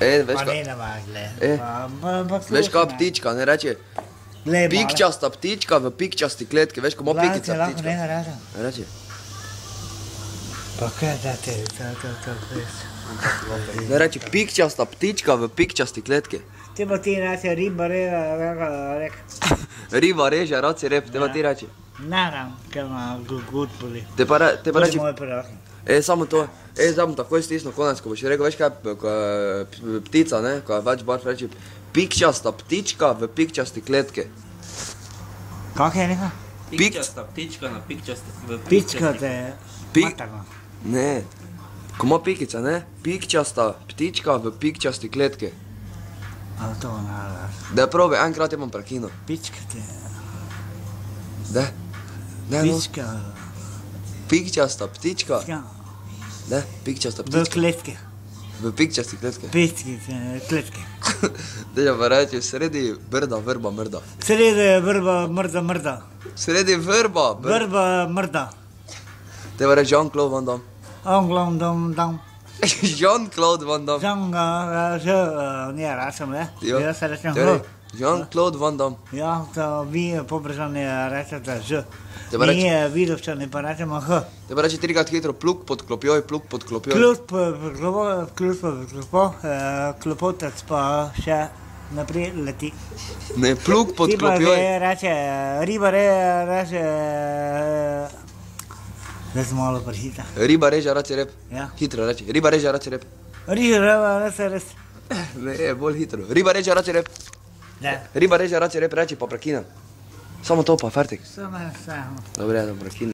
Veš Pa kaj? ne navadle. Veš kaj ptička, ne reče? Pikčasta ptička v pikčasti kletki, veš, ko ima pikica lahko ptička. ne rada. Reče. Pa kaj da te, to res. Ne reče, pikčasta ptička v pikčasti kletki. Te pa ti reče riba, rek. Riba reže, raci rep, te pa ti reče. Naram, ker ima gut boli. Te pa reče, moj prvak. samo to, zdaj bom takoj stisnil konec, ko boš rekel, veš kaj, ko je ptica, ne, ko je več barv, reče, pikčasta ptička v pikčasti kletki. Kak je neka? Pikčasta ptička na pikčasti... Pička te materno. Ne, ko ima pikica, ne, pikčasta ptička v pikčasti kletki. A to nada. Da probi, enkrat imam prekino. Pička te... Da? Ne, no. Pička... Pikčasta ptička. Ja. Ne, pikčasta V ptička. kletke. V pikčasti kletki. Pički te kletke. Deja pa reči, sredi brda, vrba, mrda. Sredi vrba mrda. Sredi vrba, Vrba mrda. Te pa reči Jean-Claude Van Damme. Anglom dom. Jean-Claude Van Damme. Žanga, ne račem, ne? Jaz se rečem Torej, H. Jean-Claude Van Damme. Ja, to vi pobrežani rečete Ž. Te pa reči, Mi vidovčani pa rečemo H. te pa reči trikrat hitro, pluk pod klopjoj, pluk pod klopjoj. Klopotec pa še naprej leti. Ne, pluk pod Ti pa klopjoj. reče, riba reče, da sem malo prehita. Riba reže, raci rep. Ja. Hitro reči, riba reže, raci rep. Riba reče res. Ne, bolj hitro. Riba reže, raci rep. Da. Riba reže, raci rep, reči pa prekinem. Samo to pa, fertik. Samo. Dobre, da prekinem.